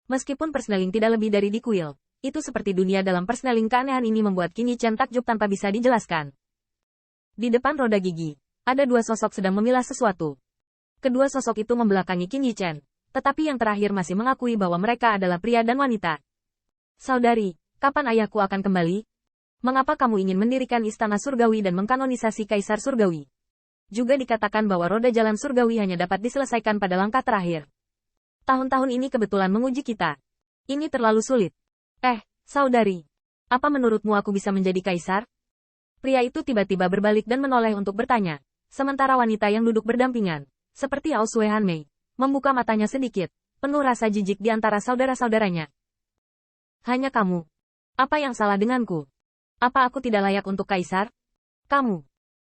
Meskipun persneling tidak lebih dari dikuil, itu seperti dunia dalam persneling keanehan ini membuat Qin Yichen takjub tanpa bisa dijelaskan. Di depan roda gigi, ada dua sosok sedang memilah sesuatu. Kedua sosok itu membelakangi Qin Yichen, tetapi yang terakhir masih mengakui bahwa mereka adalah pria dan wanita. Saudari, kapan ayahku akan kembali? Mengapa kamu ingin mendirikan istana surgawi dan mengkanonisasi kaisar surgawi? Juga dikatakan bahwa roda jalan surgawi hanya dapat diselesaikan pada langkah terakhir. Tahun-tahun ini kebetulan menguji kita. Ini terlalu sulit. Saudari, apa menurutmu aku bisa menjadi kaisar? Pria itu tiba-tiba berbalik dan menoleh untuk bertanya, sementara wanita yang duduk berdampingan, seperti Ao Sue Hanmei, membuka matanya sedikit, penuh rasa jijik di antara saudara-saudaranya. Hanya kamu. Apa yang salah denganku? Apa aku tidak layak untuk kaisar? Kamu.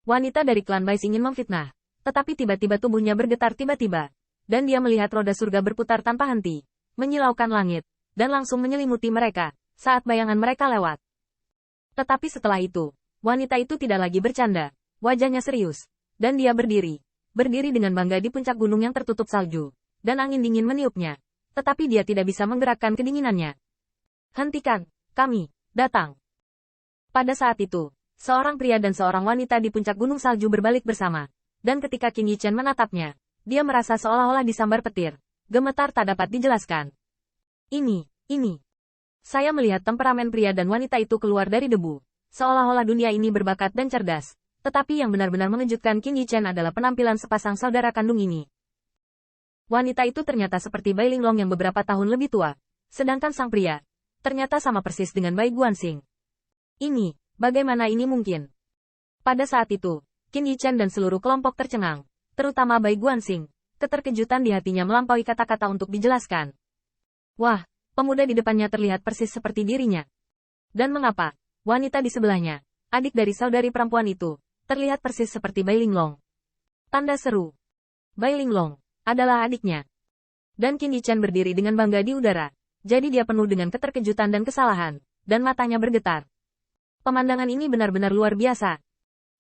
Wanita dari klan Bais ingin memfitnah, tetapi tiba-tiba tubuhnya bergetar tiba-tiba, dan dia melihat roda surga berputar tanpa henti, menyilaukan langit, dan langsung menyelimuti mereka, saat bayangan mereka lewat. Tetapi setelah itu, wanita itu tidak lagi bercanda, wajahnya serius, dan dia berdiri dengan bangga di puncak gunung yang tertutup salju, dan angin dingin meniupnya, tetapi dia tidak bisa menggerakkan kedinginannya. Hentikan, kami datang. Pada saat itu, seorang pria dan seorang wanita di puncak gunung salju berbalik bersama, dan ketika Qin Yichen menatapnya, dia merasa seolah-olah disambar petir, gemetar tak dapat dijelaskan. Ini. Saya melihat temperamen pria dan wanita itu keluar dari debu, seolah-olah dunia ini berbakat dan cerdas, tetapi yang benar-benar mengejutkan Qin Yichen adalah penampilan sepasang saudara kandung ini. Wanita itu ternyata seperti Bai Linglong yang beberapa tahun lebih tua, sedangkan sang pria ternyata sama persis dengan Bai Guanxing. Bagaimana ini mungkin? Pada saat itu, Qin Yichen dan seluruh kelompok tercengang, terutama Bai Guanxing. Keterkejutan di hatinya melampaui kata-kata untuk dijelaskan. Wah, pemuda di depannya terlihat persis seperti dirinya. Dan mengapa? Wanita di sebelahnya, adik dari saudari perempuan itu, terlihat persis seperti Bai Linglong. Tanda seru. Bai Linglong adalah adiknya. Dan Qin Yichen berdiri dengan bangga di udara. Jadi dia penuh dengan keterkejutan dan kesalahan, dan matanya bergetar. Pemandangan ini benar-benar luar biasa.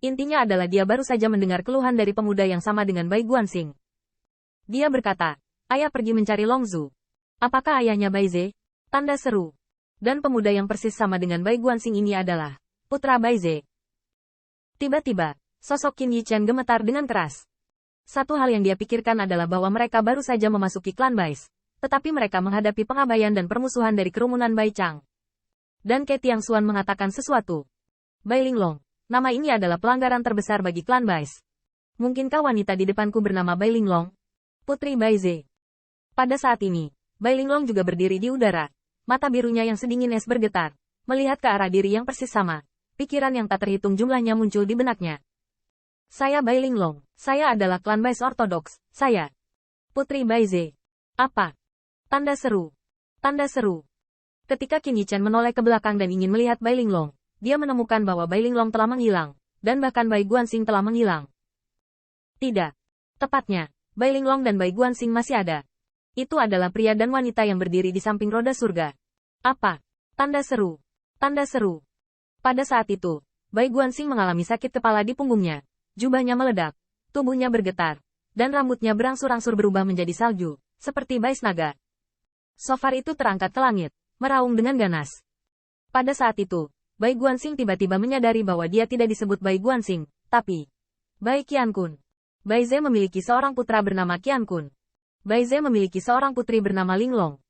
Intinya adalah dia baru saja mendengar keluhan dari pemuda yang sama dengan Bai Guanxing. Dia berkata, ayah pergi mencari Longzu. Apakah ayahnya Bai Ze? Tanda seru. Dan pemuda yang persis sama dengan Bai Guanxing ini adalah putra Bai Ze. Tiba-tiba, sosok Qin Yichen gemetar dengan keras. Satu hal yang dia pikirkan adalah bahwa mereka baru saja memasuki klan Bais, tetapi mereka menghadapi pengabaian dan permusuhan dari kerumunan Bai Chang. Dan Ke Tiangxuan mengatakan sesuatu. Bai Linglong, nama ini adalah pelanggaran terbesar bagi klan Bais. Mungkinkah wanita di depanku bernama Bai Linglong? Putri Bai Ze. Pada saat ini, Bai Linglong juga berdiri di udara. Mata birunya yang sedingin es bergetar, melihat ke arah diri yang persis sama. Pikiran yang tak terhitung jumlahnya muncul di benaknya. Saya Bai Linglong, saya adalah klan Bais ortodoks, saya. Putri Bai Ze. Apa? Tanda seru. Tanda seru. Ketika Qin Yichen menoleh ke belakang dan ingin melihat Bai Linglong, dia menemukan bahwa Bai Linglong telah menghilang, dan bahkan Bai Guanxing telah menghilang. Tidak. Tepatnya, Bai Linglong dan Bai Guanxing masih ada. Itu adalah pria dan wanita yang berdiri di samping roda surga. Apa? Tanda seru. Tanda seru. Pada saat itu, Bai Guanxing mengalami sakit kepala di punggungnya. Jubahnya meledak, tubuhnya bergetar, dan rambutnya berangsur-angsur berubah menjadi salju, seperti Bais naga. Shofar itu terangkat ke langit, meraung dengan ganas. Pada saat itu, Bai Guanxing tiba-tiba menyadari bahwa dia tidak disebut Bai Guanxing, tapi Bai Qiankun. Bai Ze memiliki seorang putra bernama Qiankun. Bai Ze memiliki seorang putri bernama Linglong.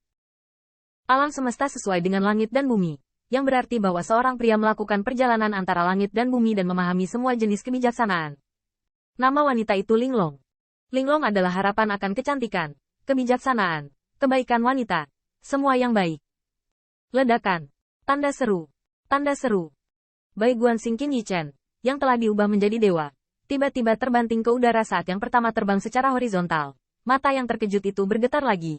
Alam semesta sesuai dengan langit dan bumi, yang berarti bahwa seorang pria melakukan perjalanan antara langit dan bumi dan memahami semua jenis kebijaksanaan. Nama wanita itu Linglong. Linglong adalah harapan akan kecantikan, kebijaksanaan, kebaikan wanita, semua yang baik. Ledakan. Tanda seru. Tanda seru. Bai Guanxing Qin Yichen, yang telah diubah menjadi dewa, tiba-tiba terbanting ke udara saat yang pertama terbang secara horizontal. Mata yang terkejut itu bergetar lagi.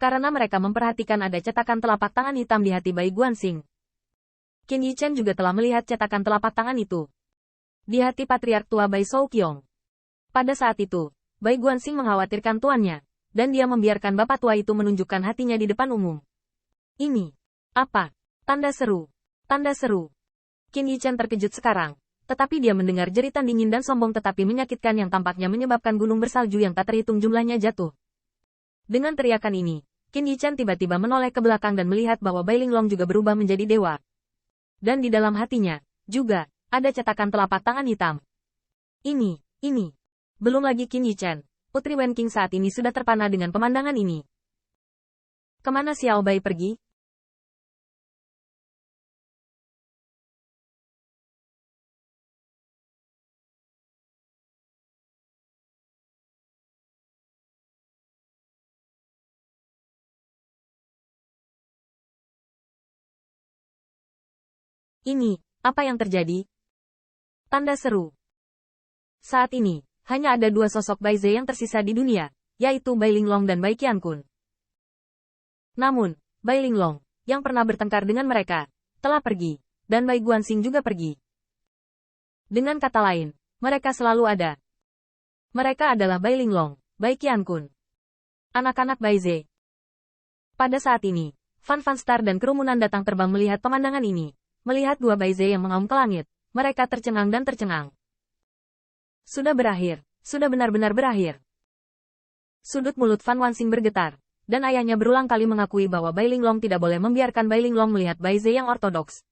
Karena mereka memperhatikan ada cetakan telapak tangan hitam di hati Bai Guanxing. Qin Yichen juga telah melihat cetakan telapak tangan itu di hati patriark tua Bai Shouqiong. Pada saat itu, Bai Guanxing mengkhawatirkan tuannya, dan dia membiarkan bapak tua itu menunjukkan hatinya di depan umum. Ini apa? Tanda seru. Tanda seru. Qin Yichen terkejut sekarang, tetapi dia mendengar jeritan dingin dan sombong tetapi menyakitkan yang tampaknya menyebabkan gunung bersalju yang tak terhitung jumlahnya jatuh. Dengan teriakan ini, Qin Yichan tiba-tiba menoleh ke belakang dan melihat bahwa Bai Linglong juga berubah menjadi dewa. Dan di dalam hatinya, juga, ada cetakan telapak tangan hitam. Ini. Belum lagi Qin Yichan, Putri Wen Qing saat ini sudah terpana dengan pemandangan ini. Kemana Xiao Bai pergi? Ini, apa yang terjadi? Tanda seru. Saat ini, hanya ada dua sosok Bai Ze yang tersisa di dunia, yaitu Bai Linglong dan Bai Qiankun. Namun, Bai Linglong, yang pernah bertengkar dengan mereka, telah pergi, dan Bai Guanxing juga pergi. Dengan kata lain, mereka selalu ada. Mereka adalah Bai Linglong, Bai Qiankun, anak-anak Bai Ze. Pada saat ini, Fan Fan Star dan kerumunan datang terbang melihat pemandangan ini. Melihat dua Bai Ze yang mengaum ke langit, mereka tercengang dan tercengang. Sudah berakhir, sudah benar-benar berakhir. Sudut mulut Fan Wanxing bergetar, dan ayahnya berulang kali mengakui bahwa Bai Linglong tidak boleh membiarkan Bai Linglong melihat Bai Ze yang ortodoks.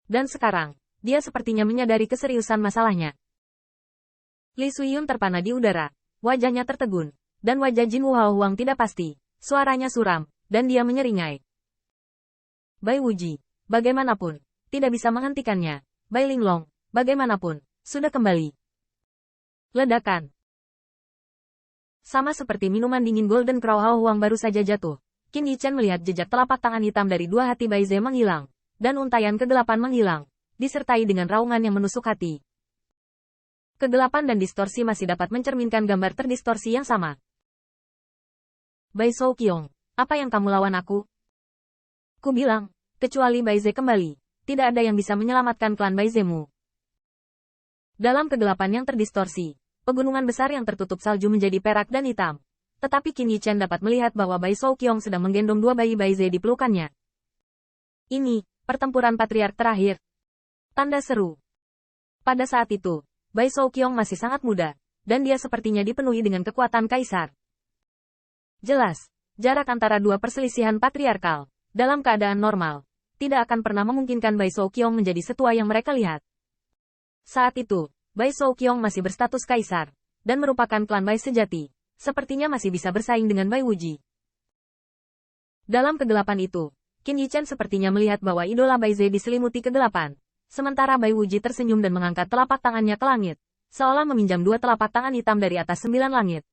Dan sekarang, dia sepertinya menyadari keseriusan masalahnya. Li Suyun terpana di udara, wajahnya tertegun, dan wajah Jin Wuhao Huang tidak pasti, suaranya suram, dan dia menyeringai. Bai Wuji, bagaimanapun, tidak bisa menghentikannya. Bai Linglong, bagaimanapun, sudah kembali. Ledakan. Sama seperti minuman dingin Golden Crow Hao Huang baru saja jatuh, Qin Yichan melihat jejak telapak tangan hitam dari dua hati Bai Ze menghilang, dan untayan kegelapan menghilang, disertai dengan raungan yang menusuk hati. Kegelapan dan distorsi masih dapat mencerminkan gambar terdistorsi yang sama. Bai Shou Qiong, apa yang kamu lawan aku? Ku bilang, kecuali Bai Ze kembali, tidak ada yang bisa menyelamatkan klan Bai Zemu. Dalam kegelapan yang terdistorsi, pegunungan besar yang tertutup salju menjadi perak dan hitam. Tetapi Qin Yichan dapat melihat bahwa Bai Shou Qiong sedang menggendong dua bayi Bai Ze di pelukannya. Ini, pertempuran patriark terakhir. Tanda seru. Pada saat itu, Bai Shou Qiong masih sangat muda, dan dia sepertinya dipenuhi dengan kekuatan kaisar. Jelas, jarak antara dua perselisihan patriarkal, dalam keadaan normal, tidak akan pernah memungkinkan Bai Shou Qiong menjadi setua yang mereka lihat. Saat itu, Bai Shou Qiong masih berstatus kaisar, dan merupakan klan Bai sejati, sepertinya masih bisa bersaing dengan Bai Wuji. Dalam kegelapan itu, Qin Yichan sepertinya melihat bahwa idola Bai Ze diselimuti kegelapan, sementara Bai Wuji tersenyum dan mengangkat telapak tangannya ke langit, seolah meminjam dua telapak tangan hitam dari atas 9 langit.